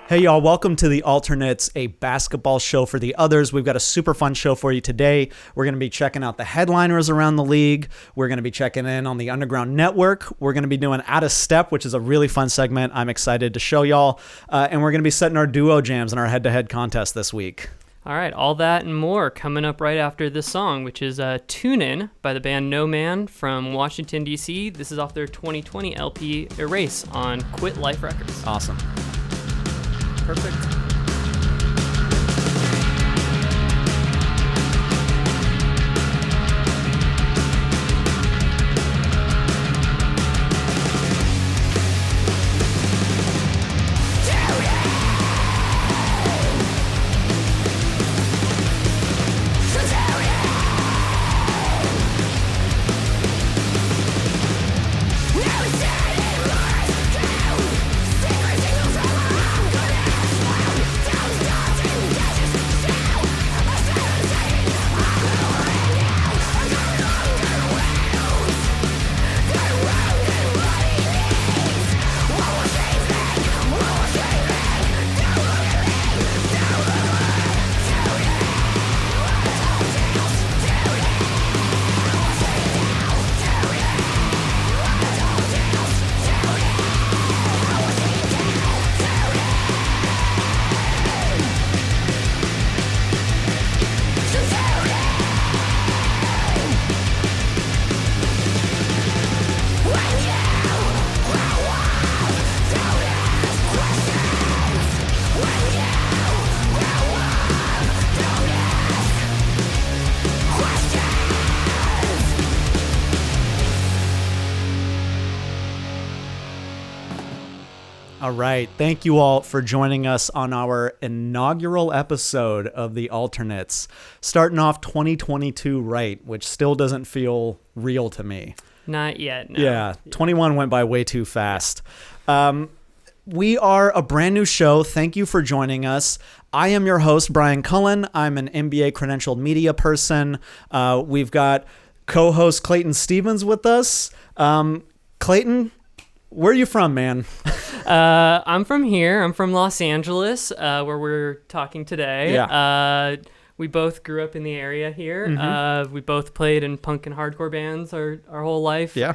Hey y'all, welcome to The Alternates, a basketball show for the others. We've got a super fun show for you today. We're going to be checking out the headliners around the league. We're going to be checking in on the Underground Network. We're going to be doing Out of Step, which is a really fun segment I'm excited to show y'all. And we're going to be setting our duo jams in our head-to-head contest this week. All right, all that and more coming up right after this song, which is Tune In by the band No Man from Washington, D.C. This is off their 2020 LP Erase on Quit Life Records. Awesome. Perfect. All right. Thank you all for joining us on our inaugural episode of The Alternates. Starting off 2022 right, which still doesn't feel real to me. Not yet, no. Yeah, 21 went by way too fast. We are a brand new show. Thank you for joining us. I am your host, Brian Cullen. I'm an NBA credentialed media person. We've got co-host Clayton Stevens with us. Clayton, where are you from, man? I'm from here. I'm from Los Angeles, where we're talking today. Yeah. We both grew up in the area here. Mm-hmm. We both played in punk and hardcore bands our whole life. Yeah.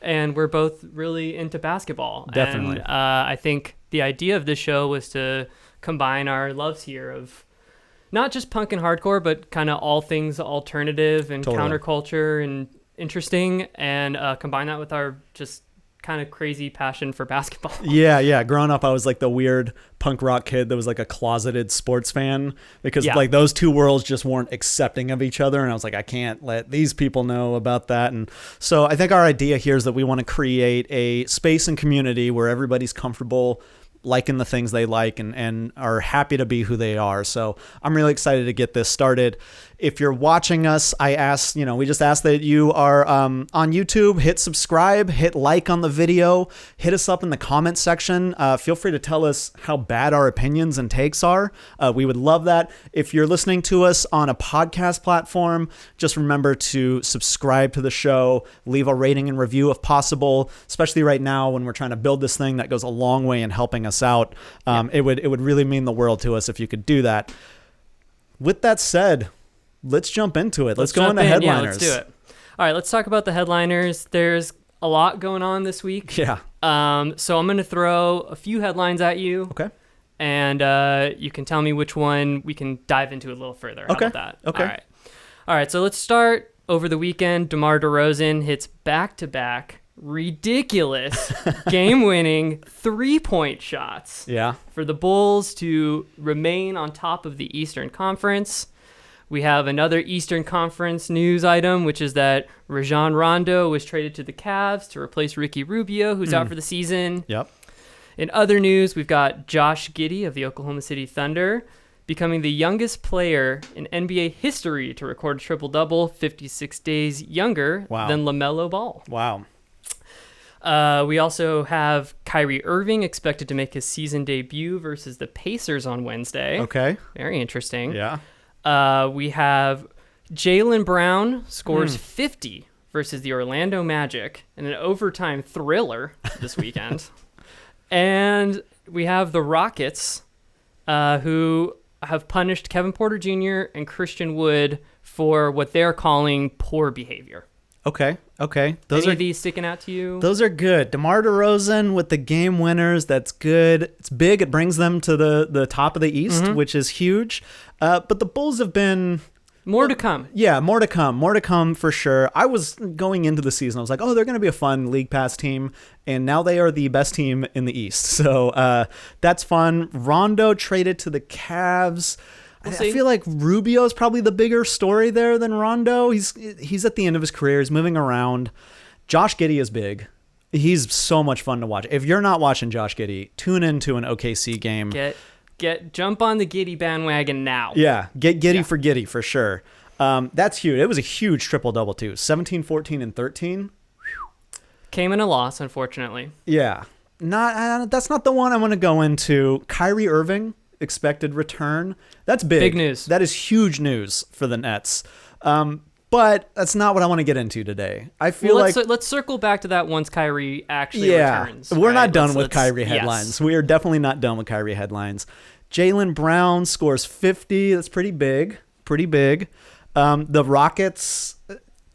And we're both really into basketball. Definitely. And I think the idea of this show was to combine our loves here of not just punk and hardcore, but kind of all things alternative and counterculture and interesting, and combine that with our just kind of crazy passion for basketball. Yeah. Growing up, I was like the weird punk rock kid that was like a closeted sports fan because like those two worlds just weren't accepting of each other. And I was like, I can't let these people know about that. And so I think our idea here is that we want to create a space and community where everybody's comfortable liking the things they like and are happy to be who they are. So I'm really excited to get this started. If you're watching us, we just ask that you are on YouTube, hit subscribe, hit like on the video, hit us up in the comment section. Feel free to tell us how bad our opinions and takes are. We would love that. If you're listening to us on a podcast platform, just remember to subscribe to the show, leave a rating and review if possible, especially right now when we're trying to build this thing that goes a long way in helping us out. It would really mean the world to us if you could do that. With that said, let's jump into it. Let's go into headliners. Yeah, let's do it. All right, let's talk about the headliners. There's a lot going on this week. Yeah. So I'm going to throw a few headlines at you. Okay. And you can tell me which one we can dive into a little further. How about that? Okay. All right, so let's start over the weekend. DeMar DeRozan hits back-to-back ridiculous game-winning three-point shots for the Bulls to remain on top of the Eastern Conference. We have another Eastern Conference news item, which is that Rajon Rondo was traded to the Cavs to replace Ricky Rubio, who's out for the season. Yep. In other news, we've got Josh Giddey of the Oklahoma City Thunder becoming the youngest player in NBA history to record a triple-double, 56 days younger than LaMelo Ball. Wow. We also have Kyrie Irving expected to make his season debut versus the Pacers on Wednesday. Okay. Very interesting. Yeah. We have Jaylen Brown scores 50 versus the Orlando Magic in an overtime thriller this weekend. And we have the Rockets, who have punished Kevin Porter Jr. and Christian Wood for what they're calling poor behavior. Okay. Any of these sticking out to you? Those are good. DeMar DeRozan with the game winners. That's good. It's big. It brings them to the top of the East, which is huge. But the Bulls have been... More to come. Yeah, more to come. More to come for sure. I was going into the season, I was like, oh, they're going to be a fun League Pass team. And now they are the best team in the East. So that's fun. Rondo traded to the Cavs. I feel like Rubio is probably the bigger story there than Rondo. He's at the end of his career. He's moving around. Josh Giddey is big. He's so much fun to watch. If you're not watching Josh Giddey, tune into an OKC game. Jump on the Giddey bandwagon now. Yeah, get Giddey for Giddey for sure. That's huge. It was a huge triple-double too. 17, 14, and 13. Came in a loss, unfortunately. Yeah. That's not the one I want to go into. Kyrie Irving, expected return. That's big. Big news. That is huge news for the Nets. But that's not what I want to get into today. I feel let's circle back to that once Kyrie actually returns. We're not done with Kyrie headlines. Yes. We are definitely not done with Kyrie headlines. Jaylen Brown scores 50. That's pretty big. The Rockets,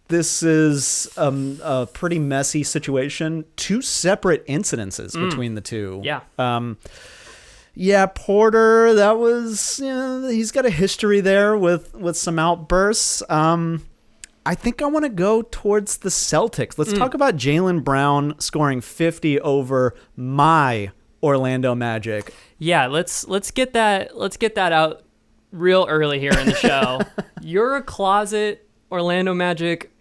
this is a pretty messy situation. 2 separate incidences between the two. Yeah. Yeah, Porter, that was, he's got a history there with some outbursts. I think I want to go towards the Celtics. Let's talk about Jaylen Brown scoring 50 over my Orlando Magic. Yeah, let's get that out real early here in the show. You're a closet Orlando Magic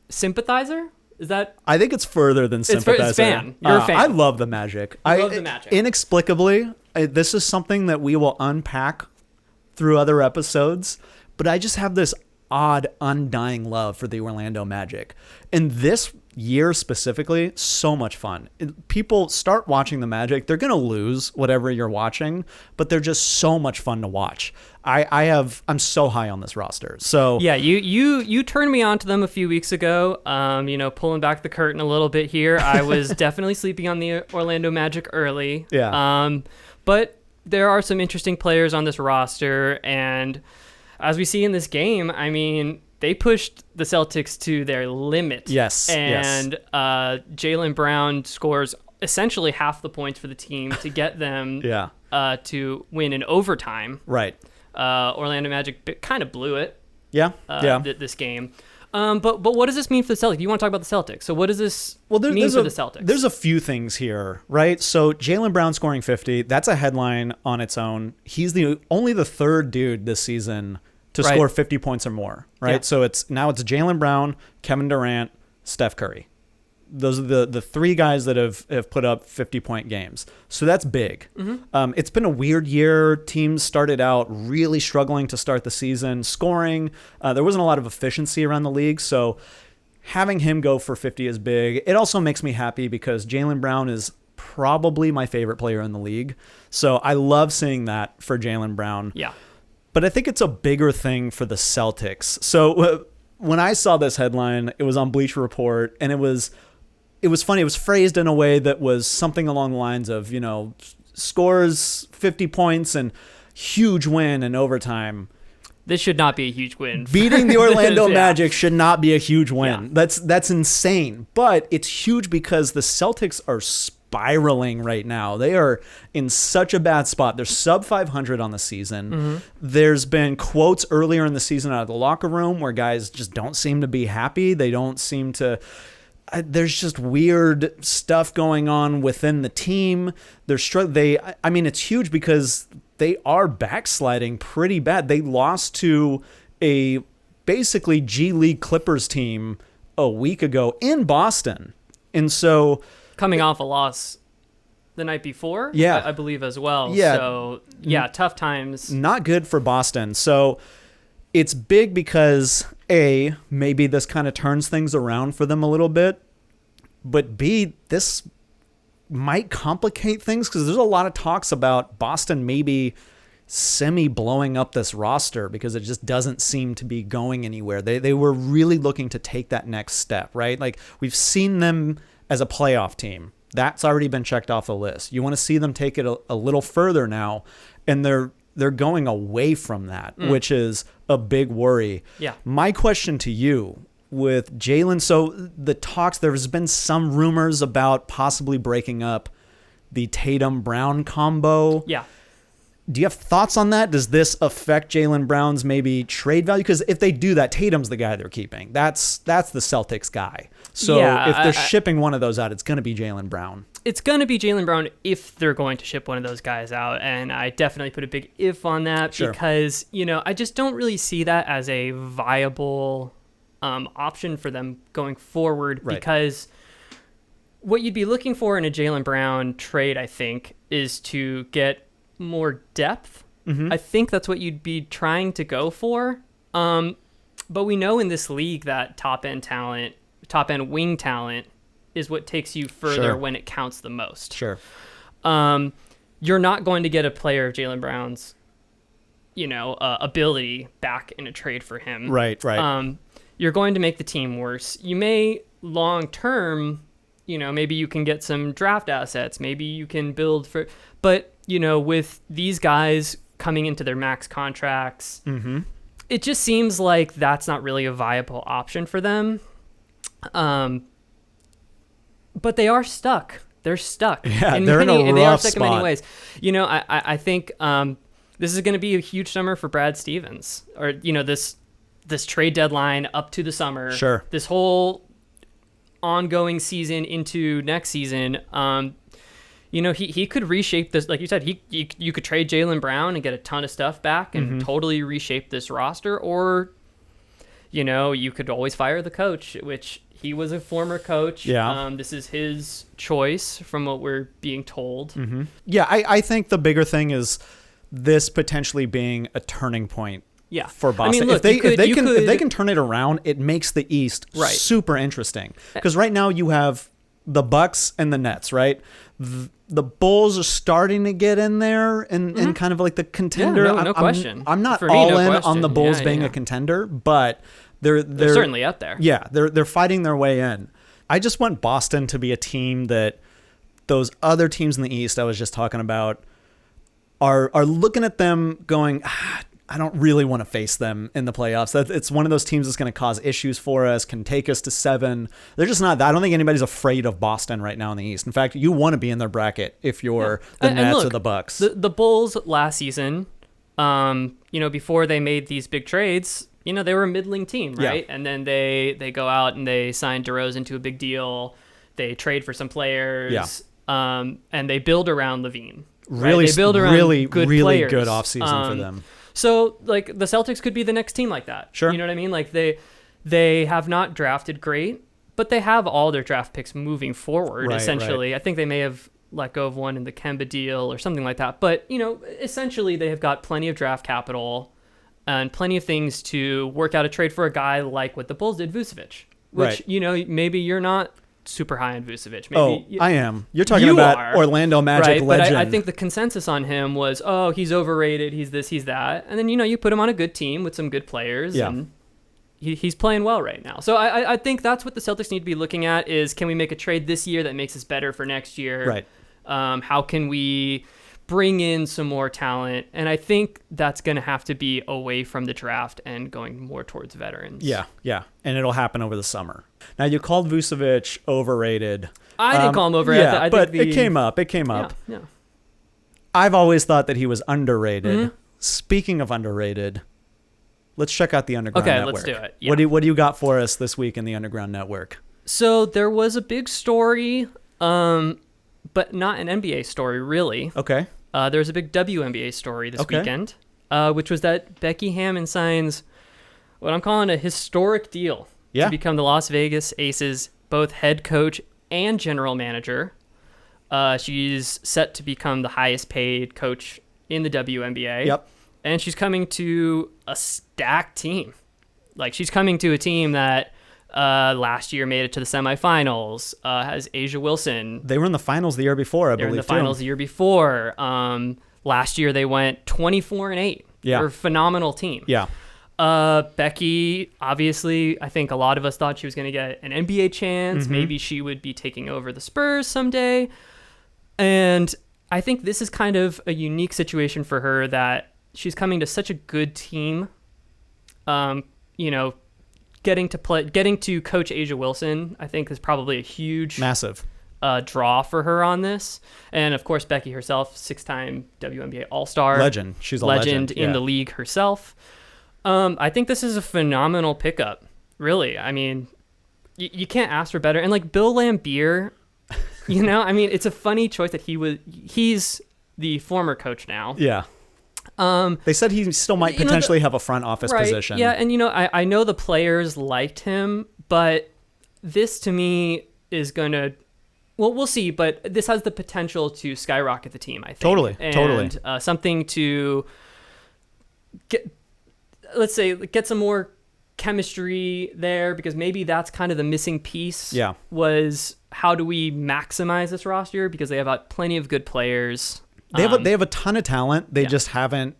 sympathizer? Is that? I think it's further than sympathizer. It's fan. You're a fan. I love the Magic. I love the Magic. Inexplicably, this is something that we will unpack through other episodes, but I just have this odd, undying love for the Orlando Magic. And this year specifically, so much fun. People start watching the Magic. They're going to lose whatever you're watching, but they're just so much fun to watch. I'm so high on this roster. So yeah, you turned me on to them a few weeks ago. Pulling back the curtain a little bit here. I was definitely sleeping on the Orlando Magic early. Yeah. But there are some interesting players on this roster, and as we see in this game, I mean, they pushed the Celtics to their limit. Yes. And Jaylen Brown scores essentially half the points for the team to get them to win in overtime. Right. Orlando Magic kind of blew it. Yeah. This game. But what does this mean for the Celtics? You want to talk about the Celtics. So what does this mean for the Celtics? There's a few things here, right? So Jaylen Brown scoring 50, that's a headline on its own. He's only the third dude this season to score 50 points or more, right? Yeah. So it's Jaylen Brown, Kevin Durant, Steph Curry. Those are the 3 guys that have put up 50-point games. So that's big. Mm-hmm. It's been a weird year. Teams started out really struggling to start the season. Scoring, there wasn't a lot of efficiency around the league. So having him go for 50 is big. It also makes me happy because Jaylen Brown is probably my favorite player in the league. So I love seeing that for Jaylen Brown. Yeah. But I think it's a bigger thing for the Celtics. So when I saw this headline, it was on Bleacher Report, and it was funny. It was phrased in a way that was something along the lines of, scores 50 points and huge win in overtime. This should not be a huge win. Beating the Orlando Magic should not be a huge win. Yeah. That's insane. But it's huge because the Celtics are spiraling right now. They are in such a bad spot. They're sub 500 on the season. Mm-hmm. There's been quotes earlier in the season out of the locker room where guys just don't seem to be happy. They don't seem to... There's just weird stuff going on within the team. It's huge because they are backsliding pretty bad. They lost to a basically G League Clippers team a week ago in Boston. And so... Coming off a loss the night before, I believe as well. Yeah. So, tough times. Not good for Boston. So it's big because, A, maybe this kind of turns things around for them a little bit. But B, this might complicate things because there's a lot of talks about Boston maybe semi-blowing up this roster because it just doesn't seem to be going anywhere. They were really looking to take that next step, right? Like, we've seen them as a playoff team That's already been checked off the list. You want to see them take it a little further now, and they're going away from that, which is a big worry. Yeah. My question to you with Jalen, so the talks, there's been some rumors about possibly breaking up the Tatum-Brown combo. Yeah. Do you have thoughts on that? Does this affect Jaylen Brown's maybe trade value? Because if they do that, Tatum's the guy they're keeping. That's the Celtics guy. So if they're shipping one of those out, it's going to be Jaylen Brown. It's going to be Jaylen Brown if they're going to ship one of those guys out. And I definitely put a big if on that because, I just don't really see that as a viable option for them going forward because what you'd be looking for in a Jaylen Brown trade, I think, is to get more depth. I think that's what you'd be trying to go for. But we know in this league that top end wing talent is what takes you further when it counts the most. Sure. You're not going to get a player of Jaylen Brown's, ability back in a trade for him. Right. You're going to make the team worse. You may long term, maybe you can get some draft assets. Maybe you can build for, but with these guys coming into their max contracts, it just seems like that's not really a viable option for them. But they are stuck. They're stuck. Yeah, they're in a rough spot. They are stuck in many ways. I think this is going to be a huge summer for Brad Stevens, or this trade deadline up to the summer. Sure. This whole ongoing season into next season. He could reshape this, like you said. You could trade Jaylen Brown and get a ton of stuff back and totally reshape this roster, or you could always fire the coach, which he was a former coach. Yeah. This is his choice from what we're being told. Yeah, I think the bigger thing is this potentially being a turning point. Yeah. For Boston. Look, if they can turn it around, it makes the East super interesting. Because right now you have the Bucks and the Nets, right? The Bulls are starting to get in there and kind of like the contender. Yeah, no question. I'm not all in on the Bulls being a contender, but they're certainly up there. Yeah, they're fighting their way in. I just want Boston to be a team that those other teams in the East I was just talking about are looking at them going, I don't really want to face them in the playoffs. It's one of those teams that's going to cause issues for us, can take us to 7. They're just not. I don't think anybody's afraid of Boston right now in the East. In fact, you want to be in their bracket if you're the Nets or the Bucks. The Bulls last season, before they made these big trades, they were a middling team, right? Yeah. And then they go out and they sign DeRozan to a big deal. They trade for some players, and they build around LaVine. Really, they build around good players. Good offseason for them. So, like, the Celtics could be the next team like that. Sure. You know what I mean? Like, they have not drafted great, but they have all their draft picks moving forward, essentially. Right. I think they may have let go of one in the Kemba deal or something like that. But, essentially they have got plenty of draft capital and plenty of things to work out a trade for a guy like what the Bulls did, Vucevic. Which, maybe you're not super high on Vucevic. Maybe I am. You're talking about Orlando Magic legend. But I think the consensus on him was, he's overrated, he's this, he's that. And then, you put him on a good team with some good players, and he's playing well right now. So I think that's what the Celtics need to be looking at is, can we make a trade this year that makes us better for next year? Right. How can we bring in some more talent? And I think that's going to have to be away from the draft and going more towards veterans. Yeah. And it'll happen over the summer. Now, you called Vucevic overrated. I didn't call him overrated. But it came up. Yeah. I've always thought that he was underrated. Speaking of underrated, let's check out the Underground Network. Okay, let's do it. Yeah. What do you got for us this week in the Underground Network? So there was a big story, but not an NBA story, really. Okay. There was a big WNBA story this weekend, which was that Becky Hammon signs what I'm calling a historic deal to become the Las Vegas Aces both head coach and general manager. She's set to become the highest paid coach in the WNBA. Yep. And she's coming to a stacked team. Like, she's coming to a team that last year made it to the semifinals, has Asia Wilson. They were in the finals the year before, I believe. They were in the finals the year before. Last year they went 24-8. Yeah. They're a phenomenal team. Yeah. Becky, obviously, I think a lot of us thought she was going to get an NBA chance. Mm-hmm. Maybe she would be taking over the Spurs someday. And I think this is kind of a unique situation for her that she's coming to such a good team. Getting to coach Asia Wilson, I think, is probably a huge massive draw for her on this. And of course, Becky herself, 6-time WNBA All-Star. Legend. She's a legend in the league herself. I think this is a phenomenal pickup, really. I mean, you can't ask for better. And like Bill Laimbeer, it's a funny choice that he's the former coach now. Yeah. They said he still might potentially have a front office position. Yeah, and I know the players liked him, but this to me is going to, well, we'll see, but this has the potential to skyrocket the team, I think. Totally. Something to get some more chemistry there, because maybe that's kind of the missing piece. Yeah. Was how do we maximize this roster, because they have plenty of good players. They have a ton of talent. They just haven't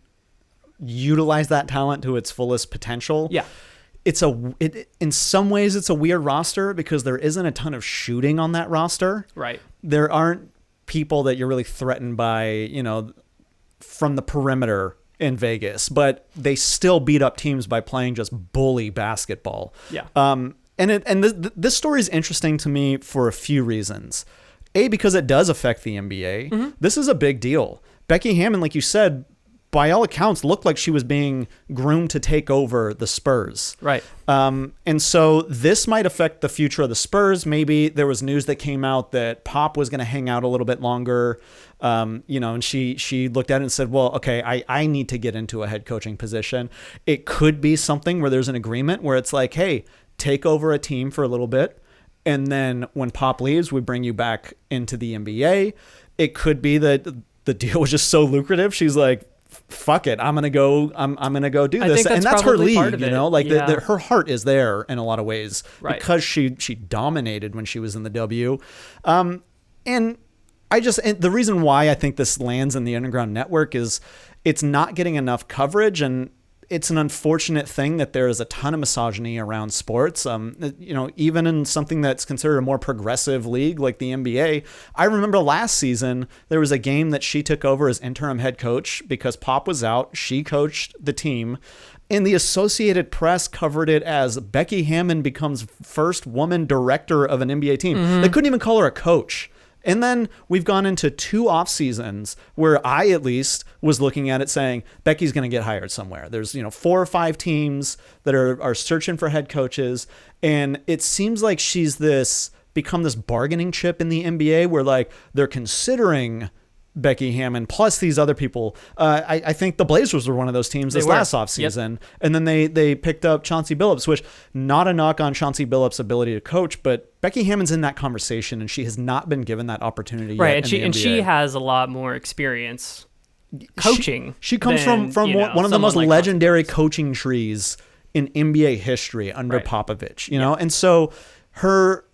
utilized that talent to its fullest potential. Yeah. In some ways it's a weird roster because there isn't a ton of shooting on that roster. Right. There aren't people that you're really threatened by, from the perimeter in Vegas, but they still beat up teams by playing just bully basketball. Yeah. This story is interesting to me for a few reasons. A, because it does affect the NBA. Mm-hmm. This is a big deal. Becky Hammon, like you said, by all accounts, looked like she was being groomed to take over the Spurs. Right. And so this might affect the future of the Spurs. Maybe there was news that came out that Pop was going to hang out a little bit longer. And she looked at it and said, well, okay, I need to get into a head coaching position. It could be something where there's an agreement where it's like, hey, take over a team for a little bit. And then when Pop leaves, we bring you back into the NBA. It could be that the deal was just so lucrative. She's like, fuck it. I'm going to go do this. And that's her league, her heart is there in a lot of ways, right? Because she dominated when she was in the W. And the reason why I think this lands in the Underground Network is it's not getting enough coverage, and it's an unfortunate thing that there is a ton of misogyny around sports. Even in something that's considered a more progressive league like the NBA. I remember last season, there was a game that she took over as interim head coach because Pop was out. She coached the team, and the Associated Press covered it as Becky Hammon becomes first woman director of an NBA team. Mm-hmm. They couldn't even call her a coach. And then we've gone into 2 off seasons where I at least was looking at it saying Becky's going to get hired somewhere. There's 4 or 5 teams that are searching for head coaches, and it seems like she's become this bargaining chip in the NBA where like they're considering Becky Hammon plus these other people. I think the Blazers were one of those teams last offseason. Yep. And then they picked up Chauncey Billups, which not a knock on Chauncey Billups' ability to coach, but Becky Hammon's in that conversation and she has not been given that opportunity yet. Right, and she has a lot more experience coaching. She comes from one of the most legendary coaching trees in NBA history under Popovich, know? And so her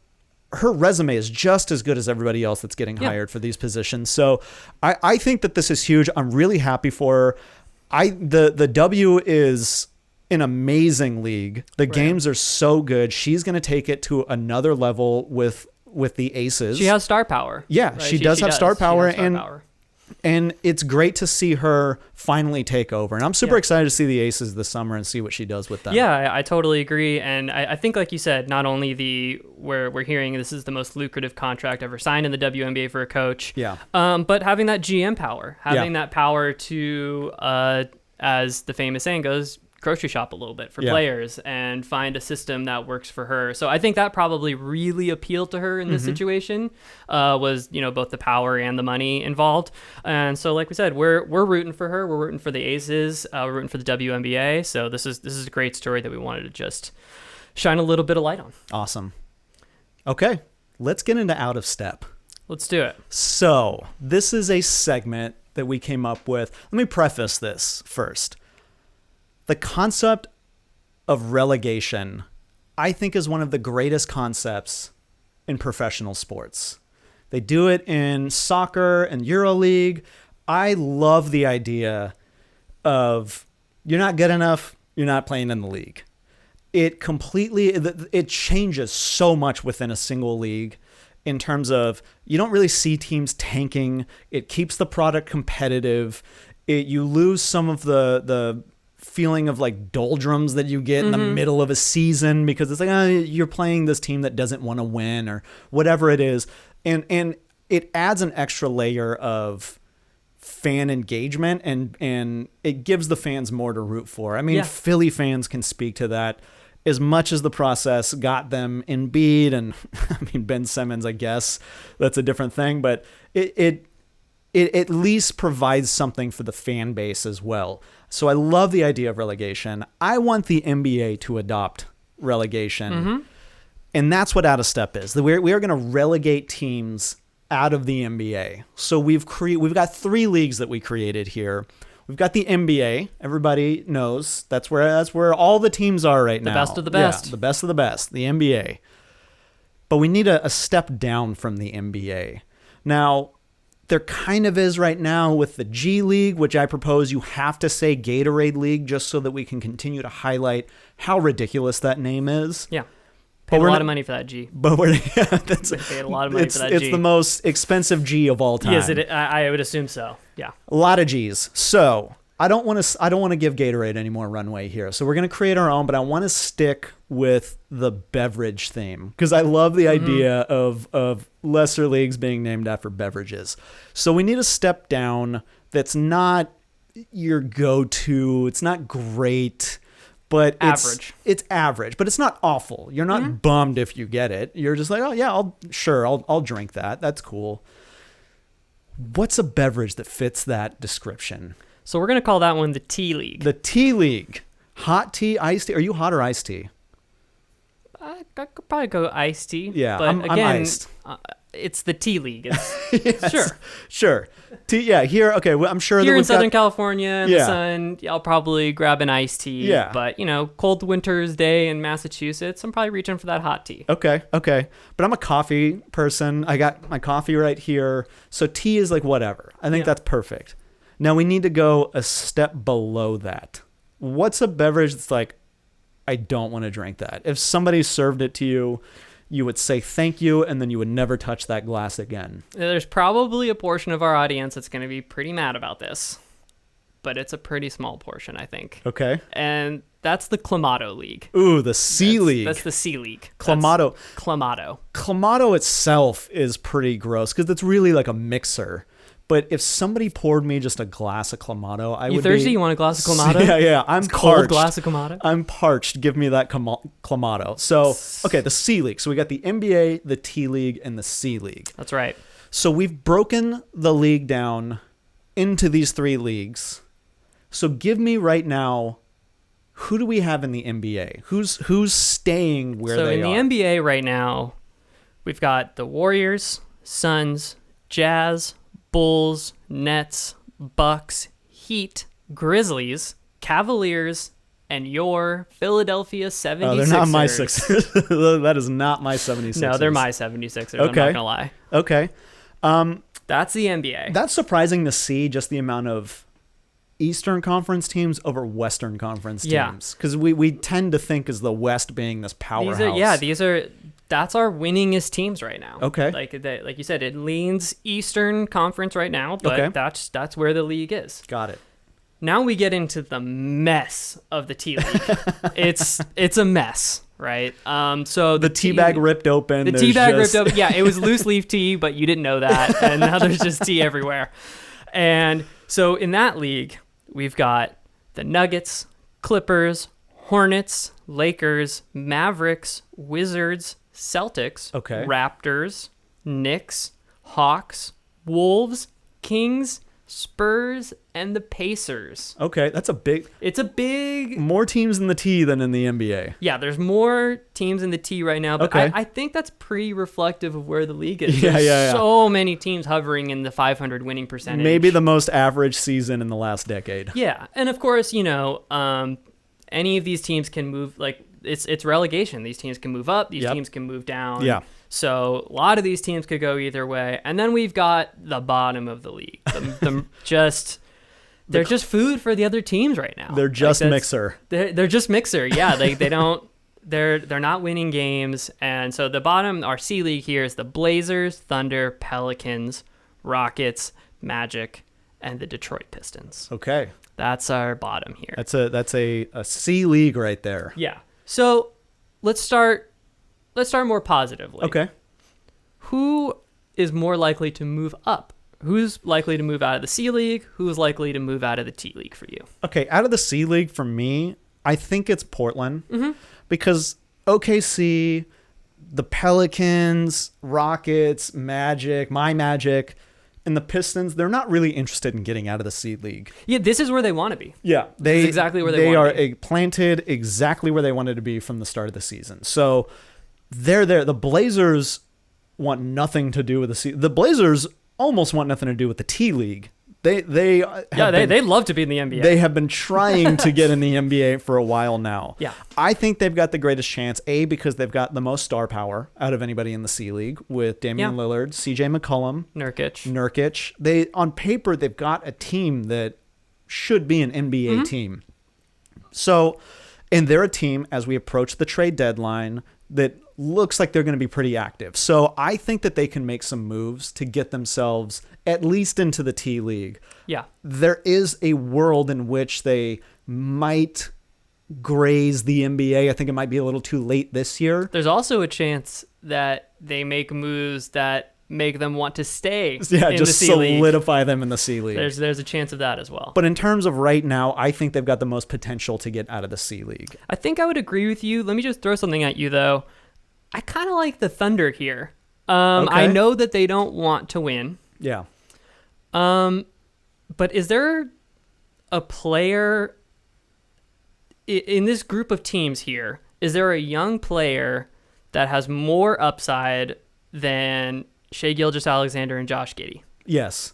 resume is just as good as everybody else that's getting hired for these positions. So I think that this is huge. I'm really happy for her. The W is an amazing league. The games are so good. She's going to take it to another level with the Aces. She has star power. Yeah, right? she does have star power. And it's great to see her finally take over. And I'm super excited to see the Aces this summer and see what she does with them. Yeah, I totally agree. And I think, like you said, not only we're hearing this is the most lucrative contract ever signed in the WNBA for a coach. Yeah. But having that GM power, that power to, as the famous saying goes, grocery shop a little bit for players and find a system that works for her. So I think that probably really appealed to her in this situation, was, both the power and the money involved. And so, like we said, we're rooting for her. We're rooting for the Aces. We're rooting for the WNBA. So this is a great story that we wanted to just shine a little bit of light on. Awesome. Okay, let's get into Out of Step. Let's do it. So this is a segment that we came up with. Let me preface this first. The concept of relegation, I think, is one of the greatest concepts in professional sports. They do it in soccer and EuroLeague. I love the idea of you're not good enough, you're not playing in the league. It changes so much within a single league in terms of you don't really see teams tanking. It keeps the product competitive. You lose some of the feeling of like doldrums that you get in the middle of a season because it's like, you're playing this team that doesn't want to win or whatever it is. And it adds an extra layer of fan engagement and it gives the fans more to root for. I mean, Philly fans can speak to that. As much as the process got them Embiid and I mean Ben Simmons, I guess that's a different thing, but it at least provides something for the fan base as well. So I love the idea of relegation. I want the NBA to adopt relegation, and that's what Out of Step is. We are going to relegate teams out of the NBA. So we've got 3 leagues that we created here. We've got the NBA. Everybody knows that's where all the teams are right now. The best of the best. Yeah, the best of the best, the NBA. But we need a step down from the NBA. Now, there kind of is right now with the G League, which I propose you have to say Gatorade League just so that we can continue to highlight how ridiculous that name is. Yeah. Paid a lot of money for that G. But they paid a lot of money for that G. It's the most expensive G of all time. Yes, I would assume so. Yeah. A lot of G's. So I don't want to give Gatorade any more runway here. So we're going to create our own, but I want to stick with the beverage theme because I love the idea of lesser leagues being named after beverages. So we need a step down that's not your go-to. It's not great. But it's average, but it's not awful. You're not bummed if you get it. You're just like, oh yeah, I'll drink that. That's cool. What's a beverage that fits that description? So we're going to call that one the Tea League. The Tea League. Hot tea, iced tea. Are you hot or iced tea? I could probably go iced tea. Yeah, but I'm iced. It's the Tea League. Yes, sure. Tea, yeah, here, okay, well, I'm sure here that in Southern California in the sun, I'll probably grab an iced tea. Yeah. But, cold winter's day in Massachusetts, I'm probably reaching for that hot tea. Okay. But I'm a coffee person. I got my coffee right here. So tea is like whatever. I think that's perfect. Now we need to go a step below that. What's a beverage that's like, I don't want to drink that? If somebody served it to you, you would say thank you, and then you would never touch that glass again. There's probably a portion of our audience that's going to be pretty mad about this, but it's a pretty small portion, I think. Okay. And that's the Clamato League. Ooh, the C League. That's the C League. Clamato. Clamato itself is pretty gross because it's really like a mixer. But if somebody poured me just a glass of Clamato, I would be... You thirsty? You want a glass of Clamato? Yeah. I'm parched. Cold glass of Clamato? I'm parched. Give me that Clamato. So, okay, the C League. So we got the NBA, the T League, and the C League. That's right. So we've broken the league down into these 3 leagues. So give me right now, who do we have in the NBA? Who's staying where they are? So in the NBA right now, we've got the Warriors, Suns, Jazz, Bulls, Nets, Bucks, Heat, Grizzlies, Cavaliers, and your Philadelphia 76ers. Oh, they're not my Sixers. That is not my 76ers. No, they're my 76ers. Okay. I'm not going to lie. Okay. That's the NBA. That's surprising to see just the amount of Eastern Conference teams over Western Conference teams. Because we tend to think as the West being this powerhouse. That's our winningest teams right now. Okay. Like you said, it leans Eastern Conference right now, but that's where the league is. Got it. Now we get into the mess of the T League. it's a mess, right? So the tea bag ripped open. The tea bag ripped open. Yeah, it was loose leaf tea, but you didn't know that, and now there's just tea everywhere. And so in that league, we've got the Nuggets, Clippers, Hornets, Lakers, Mavericks, Wizards, Celtics, Raptors, Knicks, Hawks, Wolves, Kings, Spurs, and the Pacers. Okay, that's a big... It's a big... More teams in the T than in the NBA. Yeah, there's more teams in the T right now, but I think that's pretty reflective of where the league is. Yeah. So many teams hovering in the 500 winning percentage. Maybe the most average season in the last decade. Yeah, and of course, any of these teams can move, it's relegation. These teams can move up. These teams can move down. Yeah. So a lot of these teams could go either way. And then we've got the bottom of the league. they're just food for the other teams right now. They're just mixer. They're just mixer. Yeah, they don't. They're not winning games, and so the bottom, our C League here is the Blazers, Thunder, Pelicans, Rockets, Magic, and the Detroit Pistons. Okay, that's our bottom here. That's a C League right there. Yeah. So let's start more positively. Okay. Who is more likely to move up? Who's likely to move out of the C League? Who's likely to move out of the T League for you? Okay, out of the C League for me, I think it's Portland. Mm-hmm. Because OKC, the Pelicans, Rockets, Magic, my Magic, and the Pistons, they're not really interested in getting out of the C League. Yeah, this is where they want to be. Yeah, this is exactly where they want to be. They are planted exactly where they wanted to be from the start of the season. So they're there. The Blazers want nothing to do with the C. The Blazers almost want nothing to do with the T League. They love to be in the NBA. They have been trying to get in the NBA for a while now. Yeah. I think they've got the greatest chance, because they've got the most star power out of anybody in the C League with Damian Lillard, CJ McCollum, Nurkic. On paper, they've got a team that should be an NBA team. So, and they're a team, as we approach the trade deadline, that looks like they're going to be pretty active. So I think that they can make some moves to get themselves at least into the T League. Yeah. There is a world in which they might graze the NBA. I think it might be a little too late this year. There's also a chance that they make moves that make them want to stay in just the C League. Solidify them in the C League. There's a chance of that as well. But in terms of right now, I think they've got the most potential to get out of the C League. I think I would agree with you. Let me just throw something at you, though. I kind of like the Thunder here. I know that they don't want to win. Yeah. But is there a player in this group of teams here? Is there a young player that has more upside than Shai Gilgeous-Alexander and Josh Giddey? Yes.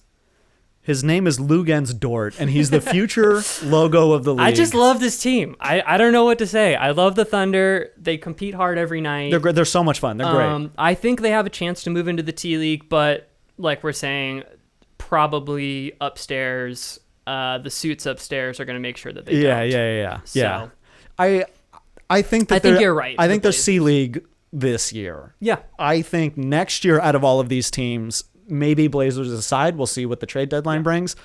His name is Luguentz Dort, and he's the future logo of the league. I just love this team. I don't know what to say. I love the Thunder. They compete hard every night. They're great. They're so much fun. They're great. I think they have a chance to move into the T League, but like we're saying, probably upstairs, the suits upstairs are going to make sure that they don't. Yeah. So, I think you're right. I think they're C League this year. Yeah. I think next year, out of all of these teams, maybe Blazers aside, we'll see what the trade deadline brings.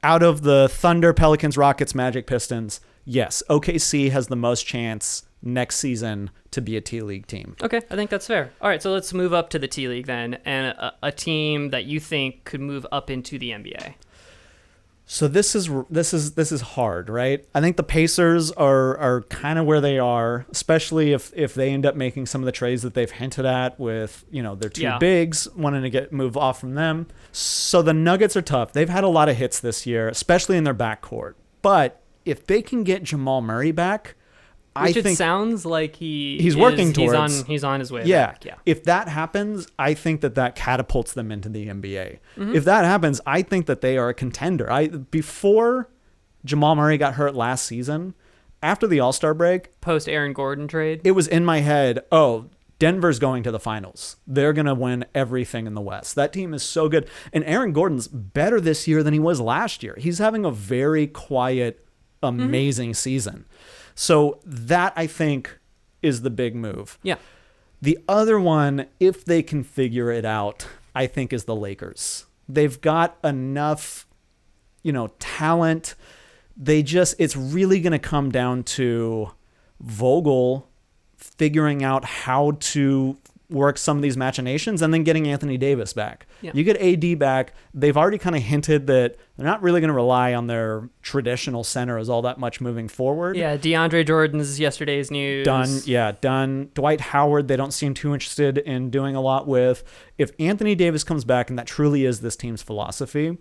Out of the Thunder, Pelicans, Rockets, Magic, Pistons, yes, OKC has the most chance next season to be a T League team. Okay, I think that's fair. All right, so let's move up to the T League then, and a team that you think could move up into the NBA. So this is hard, right? I think the Pacers are kind of where they are, especially if they end up making some of the trades that they've hinted at with, their two bigs wanting to move off from them. So the Nuggets are tough. They've had a lot of hits this year, especially in their backcourt. But if they can get Jamal Murray back, I think it sounds like he's working towards. He's on his way back. Yeah. If that happens, I think that catapults them into the NBA. Mm-hmm. If that happens, I think that they are a contender. Before Jamal Murray got hurt last season, after the All-Star break, post Aaron Gordon trade, it was in my head, Denver's going to the finals. They're going to win everything in the West. That team is so good. And Aaron Gordon's better this year than he was last year. He's having a very quiet, amazing season. So that, I think, is the big move. Yeah. The other one, if they can figure it out, I think is the Lakers. They've got enough, talent. It's really going to come down to Vogel figuring out how to work some of these machinations and then getting Anthony Davis back. Yeah. You get AD back. They've already kind of hinted that they're not really going to rely on their traditional center as all that much moving forward. Yeah, DeAndre Jordan's yesterday's news. Done. Dwight Howard, they don't seem too interested in doing a lot with. If Anthony Davis comes back, and that truly is this team's philosophy,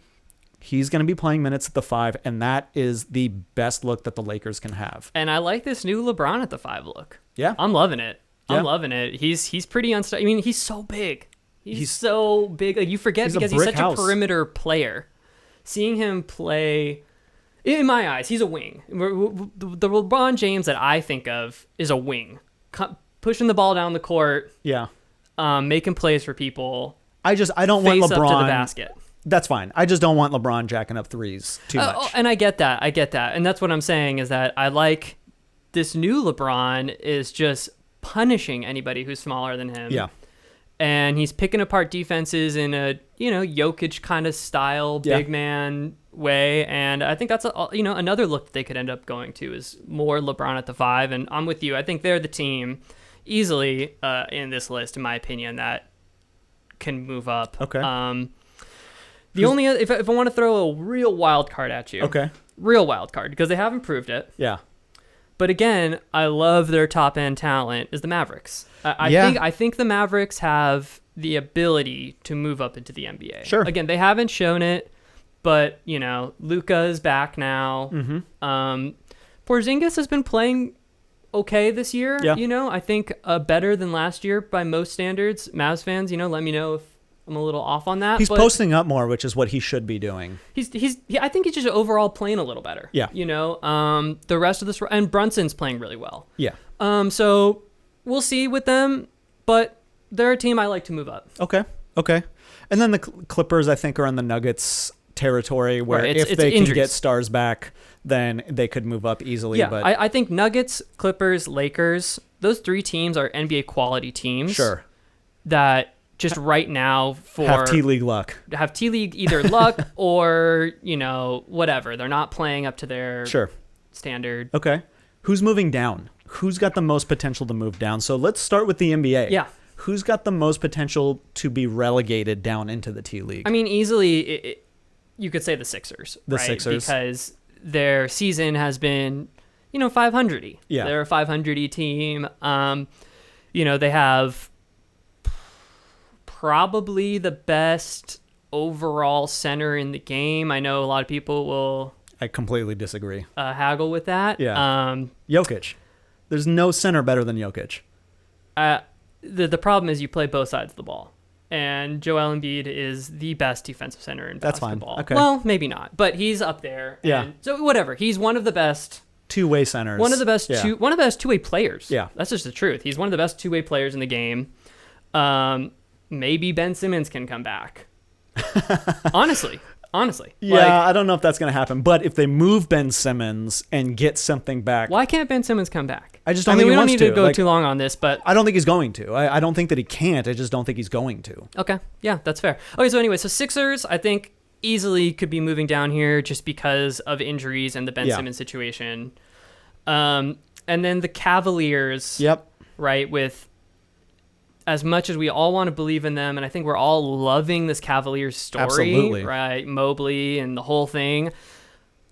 he's going to be playing minutes at the 5, and that is the best look that the Lakers can have. And I like this new LeBron at the 5 look. Yeah. I'm loving it. Yeah. I'm loving it. He's pretty unstoppable. I mean, he's so big. He's so big. Like, you forget because he's such a perimeter player. Seeing him play, in my eyes, he's a wing. The LeBron James that I think of is a wing, pushing the ball down the court. Yeah. Making plays for people. I don't want LeBron up to the basket. That's fine. I just don't want LeBron jacking up threes too much. And I get that. And that's what I'm saying is that I like this new LeBron is just punishing anybody who's smaller than him. Yeah. And he's picking apart defenses in a, Jokic kind of style, big man way. And I think that's, another look that they could end up going to is more LeBron at the 5. And I'm with you. I think they're the team easily in this list, in my opinion, that can move up. Okay. The only, if I want to throw a real wild card at you. Okay. Real wild card, because they haven't proved it. Yeah. But again, I love their top end talent is the Mavericks. I think the Mavericks have the ability to move up into the NBA. Sure. Again, they haven't shown it, but Luka is back now. Mm-hmm. Porzingis has been playing okay this year. Yeah. I think better than last year by most standards. Mavs fans, let me know if I'm a little off on that. He's posting up more, which is what he should be doing. I think he's just overall playing a little better. Yeah. The rest of this, and Brunson's playing really well. Yeah. So we'll see with them, but they're a team I like to move up. Okay. And then the Clippers, I think, are in the Nuggets territory where if they injuries. can get stars back, then they could move up easily. Yeah, but I think Nuggets, Clippers, Lakers, those 3 teams are NBA quality teams. Sure. That just right now have T-League luck. Have T-League either luck or, whatever. They're not playing up to their standard. Okay. Who's moving down? Who's got the most potential to move down? So let's start with the NBA. Yeah. Who's got the most potential to be relegated down into the T-League? I mean, easily, you could say the Sixers. The right? Sixers. Because their season has been, 500-y. Yeah. They're a 500-y team. They have probably the best overall center in the game. I know a lot of people will... I completely disagree. Haggle with that. Yeah. Jokic. There's no center better than Jokic. The problem is you play both sides of the ball. And Joel Embiid is the best defensive center in basketball. That's fine. Okay. Well, maybe not, but he's up there. Yeah. So whatever. He's one of the best... two-way centers. One of the best two-way players. Yeah. That's just the truth. He's one of the best two-way players in the game. Maybe Ben Simmons can come back. Honestly. Yeah, I don't know if that's going to happen. But if they move Ben Simmons and get something back... Why can't Ben Simmons come back? I just don't think he wants to. We don't need to go too long on this, but... I don't think he's going to. I don't think that he can't. I just don't think he's going to. Okay. Yeah, that's fair. Okay, so anyway, Sixers, I think, easily could be moving down here just because of injuries and the Ben Simmons situation. And then the Cavaliers... Yep. Right, with... As much as we all want to believe in them, and I think we're all loving this Cavaliers story, absolutely, right? Mobley and the whole thing.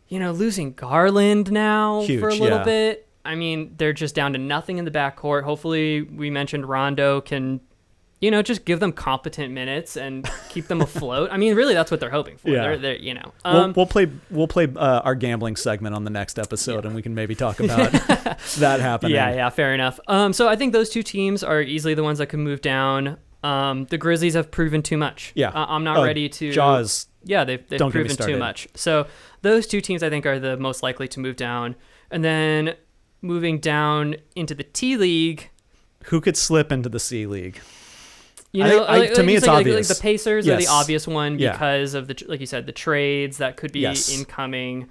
Losing Garland now huge, for a little bit. I mean, they're just down to nothing in the backcourt. Hopefully, we mentioned Rondo can, just give them competent minutes and keep them afloat. I mean, really, that's what they're hoping for. Yeah. They're We'll play our gambling segment on the next episode, and we can maybe talk about that happening. Yeah, fair enough. So I think those two teams are easily the ones that can move down. The Grizzlies have proven too much. Yeah, I'm not ready to. Jaws. Yeah, they've proven too much. So those two teams I think are the most likely to move down, and then moving down into the T League. Who could slip into the C League? To me, it's obvious. Like the Pacers are the obvious one because of like you said, the trades that could be incoming.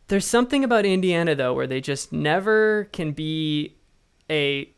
There's something about Indiana though, where they just never can be a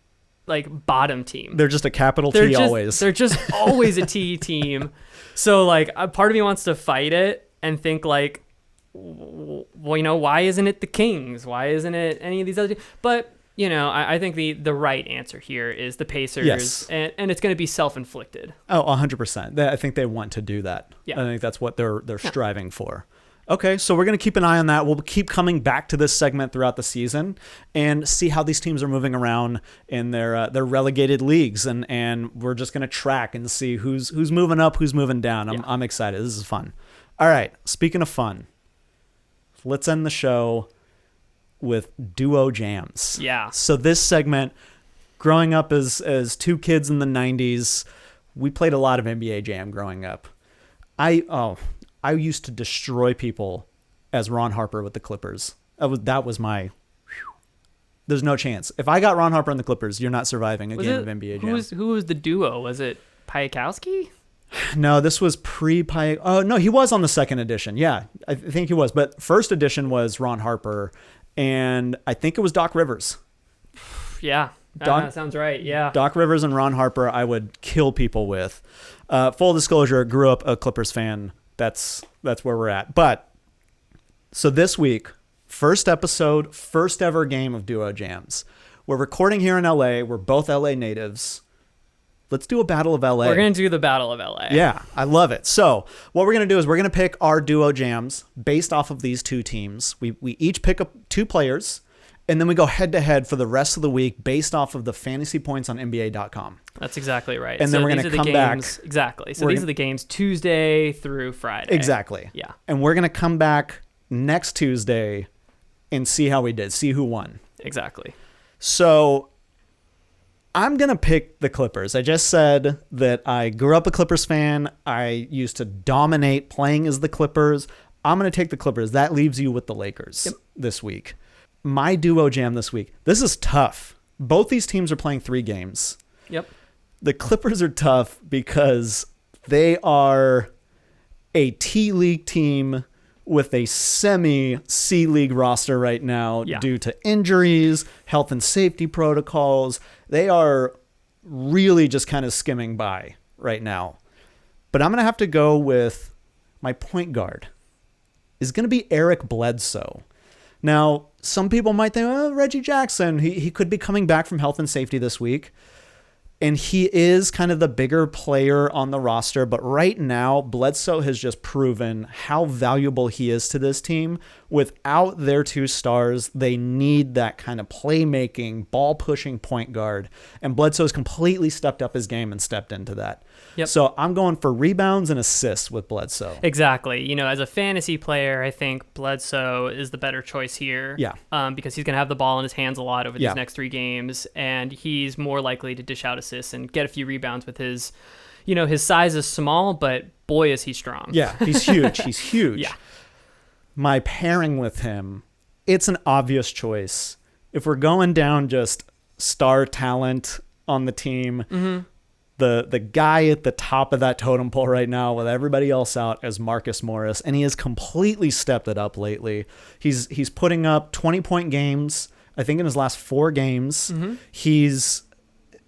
bottom team. They're just a capital T always. They're just always a T team. So a part of me wants to fight it and think well, why isn't it the Kings? Why isn't it any of these other teams? But I think the right answer here is the Pacers, and it's going to be self-inflicted. Oh, 100%. I think they want to do that. Yeah. I think that's what they're striving for. Okay, so we're going to keep an eye on that. We'll keep coming back to this segment throughout the season and see how these teams are moving around in their relegated leagues, and we're just going to track and see who's moving up, who's moving down. I'm excited. This is fun. All right, speaking of fun, let's end the show with duo jams. Yeah. So this segment, growing up as two kids in the 90s, we played a lot of NBA Jam growing up. I used to destroy people as Ron Harper with the Clippers. That was my... There's no chance. If I got Ron Harper and the Clippers, you're not surviving a game of NBA Jam. Who was the duo? Was it Piakowski? No, this was pre-Pie. Oh, no, he was on the second edition. Yeah, I think he was. But first edition was Ron Harper, and I think it was Doc Rivers. Yeah, that sounds right. Yeah. Doc Rivers and Ron Harper, I would kill people with. Full disclosure, grew up a Clippers fan. That's where we're at. But so this week, first episode, first ever game of Duo Jams. We're recording here in LA. We're both LA natives. Let's do a Battle of LA. We're going to do the Battle of LA. Yeah, I love it. So what we're going to do is we're going to pick our Duo Jams based off of these two teams. We each pick up two players, and then we go head-to-head for the rest of the week based off of the fantasy points on NBA.com. That's exactly right. And then we're going to come back. Exactly. So these are the games Tuesday through Friday. Exactly. Yeah. And we're going to come back next Tuesday and see how we did, see who won. Exactly. So I'm going to pick the Clippers. I just said that I grew up a Clippers fan. I used to dominate playing as the Clippers. I'm going to take the Clippers. That leaves you with the Lakers this week. My Duo Jam this week. This is tough. Both these teams are playing 3 games. Yep. The Clippers are tough because they are a T-League team with a semi-C League roster right now due to injuries, health and safety protocols. They are really just kind of skimming by right now. But I'm going to have to go with my point guard is going to be Eric Bledsoe. Now, some people might think, oh, Reggie Jackson, he could be coming back from health and safety this week. And he is kind of the bigger player on the roster. But right now, Bledsoe has just proven how valuable he is to this team. Without their 2 stars, they need that kind of playmaking, ball-pushing point guard. And Bledsoe's completely stepped up his game and stepped into that. Yep. So I'm going for rebounds and assists with Bledsoe. Exactly. You know, as a fantasy player, I think Bledsoe is the better choice here. Yeah. Because he's going to have the ball in his hands a lot over these next 3 games, and he's more likely to dish out assists and get a few rebounds with his, you know, his size is small, but boy, is he strong. Yeah, he's huge. He's huge. Yeah. My pairing with him, it's an obvious choice. If we're going down just star talent on the team, the guy at the top of that totem pole right now with everybody else out is Marcus Morris, and he has completely stepped it up lately. He's putting up 20-point games, I think, in his last 4 games.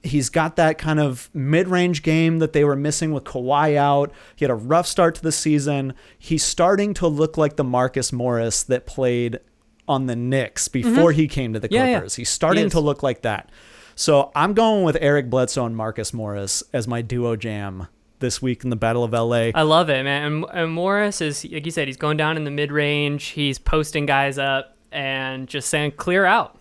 He's got that kind of mid-range game that they were missing with Kawhi out. He had a rough start to the season. He's starting to look like the Marcus Morris that played on the Knicks before he came to the Clippers. He's starting to look like that. So I'm going with Eric Bledsoe and Marcus Morris as my Duo Jam this week in the Battle of LA. I love it, man. And Morris is, like you said, he's going down in the mid-range. He's posting guys up and just saying, clear out.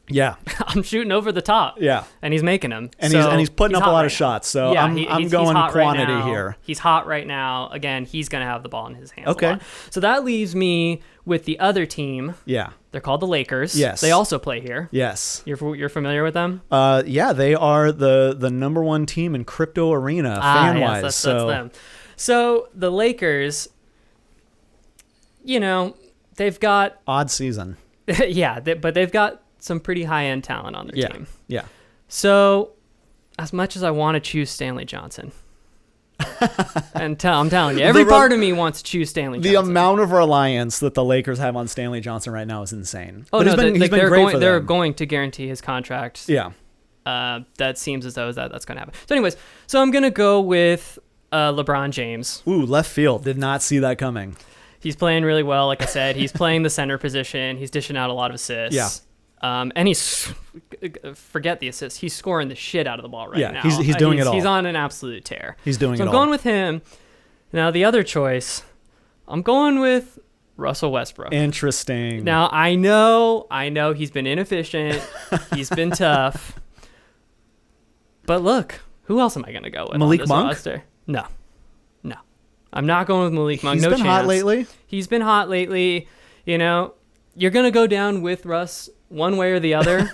Yeah. I'm shooting over the top. Yeah. And he's making them. And he's putting up a lot of shots. So I'm going quantity here. He's hot right now. Again, he's going to have the ball in his hands a lot. So that leaves me with the other team. Yeah. They're called the Lakers. Yes. They also play here. Yes. You're familiar with them? Yeah, they are the number 1 team in crypto arena fan-wise. Yes, that's them. So the Lakers, you know, they've got... Odd season. but they've got some pretty high-end talent on their team. Yeah. So, as much as I want to choose Stanley Johnson, and I'm telling you, every part of me wants to choose Stanley Johnson. The amount of reliance that the Lakers have on Stanley Johnson right now is insane. Oh, but no, he's been great for them. They're going to guarantee his contract. Yeah. That seems as though that's going to happen. So anyways, I'm going to go with LeBron James. Ooh, left field. Did not see that coming. He's playing really well, like I said. He's playing the center position. He's dishing out a lot of assists. Yeah. And he's, forget the assists, he's scoring the shit out of the ball right now. He's doing it all. He's on an absolute tear. He's doing it all. So I'm going with him. Now, the other choice, I'm going with Russell Westbrook. Interesting. Now, I know he's been inefficient. He's been tough. But look, who else am I going to go with Malik on this Monk? roster? No. I'm not going with Malik Monk. He's been hot lately? He's been hot lately. You know, you're going to go down with Russ one way or the other,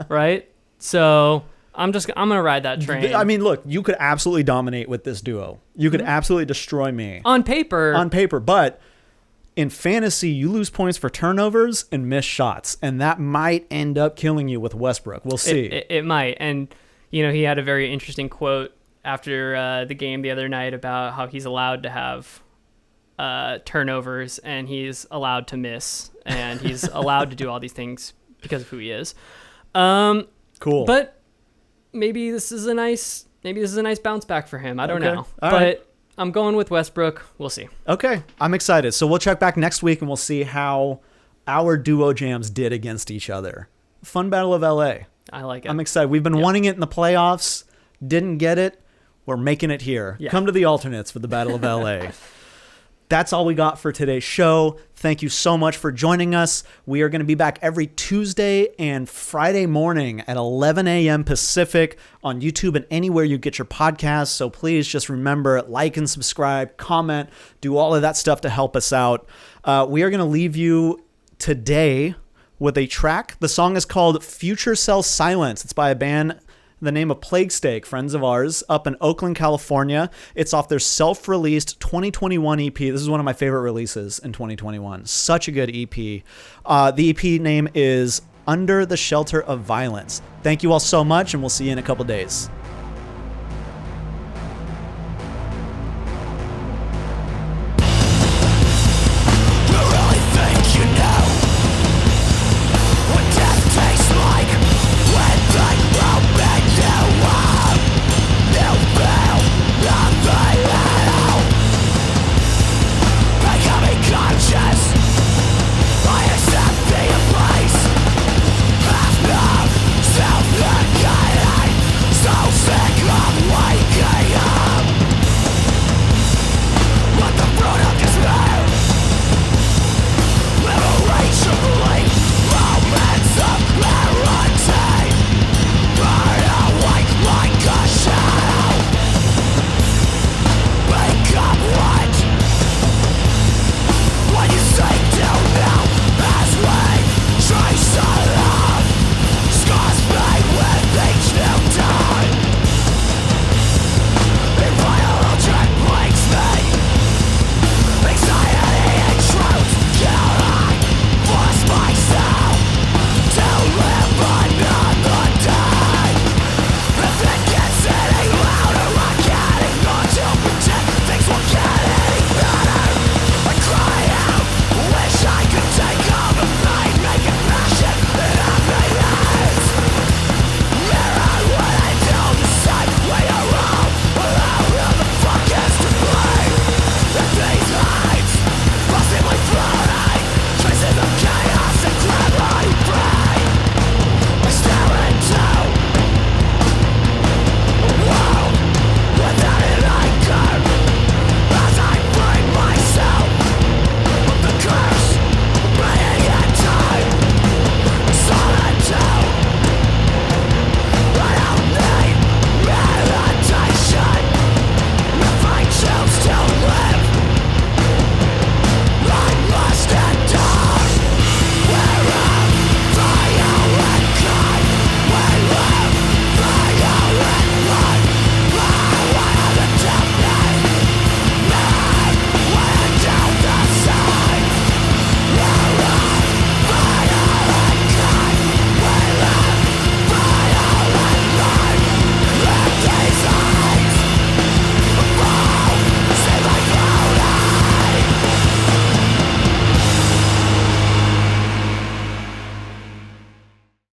right? So I'm going to ride that train. I mean, look, you could absolutely dominate with this duo. You could absolutely destroy me. On paper, but in fantasy, you lose points for turnovers and missed shots, and that might end up killing you with Westbrook. We'll see. It might. And, you know, he had a very interesting quote after the game the other night about how he's allowed to have turnovers and he's allowed to miss and he's allowed to do all these things because of who he is. Cool. But maybe this is a nice bounce back for him. I don't know. All but right. I'm going with Westbrook. We'll see. Okay. I'm excited. So we'll check back next week and we'll see how our duo jams did against each other. Fun battle of LA. I like it. I'm excited. We've been wanting it in the playoffs. Didn't get it. We're making it here. Yeah. Come to the alternates for the Battle of LA. That's all we got for today's show. Thank you so much for joining us. We are going to be back every Tuesday and Friday morning at 11 a.m. Pacific on YouTube and anywhere you get your podcasts. So please just remember, like and subscribe, comment, do all of that stuff to help us out. We are going to leave you today with a track. The song is called Future Cell Silence. It's by a band the name of Plaguestate, friends of ours, up in Oakland, California. It's off their self-released 2021 EP. This is one of my favorite releases in 2021. Such a good EP. The EP name is Under the Shelter of Violence. Thank you all so much, and we'll see you in a couple days.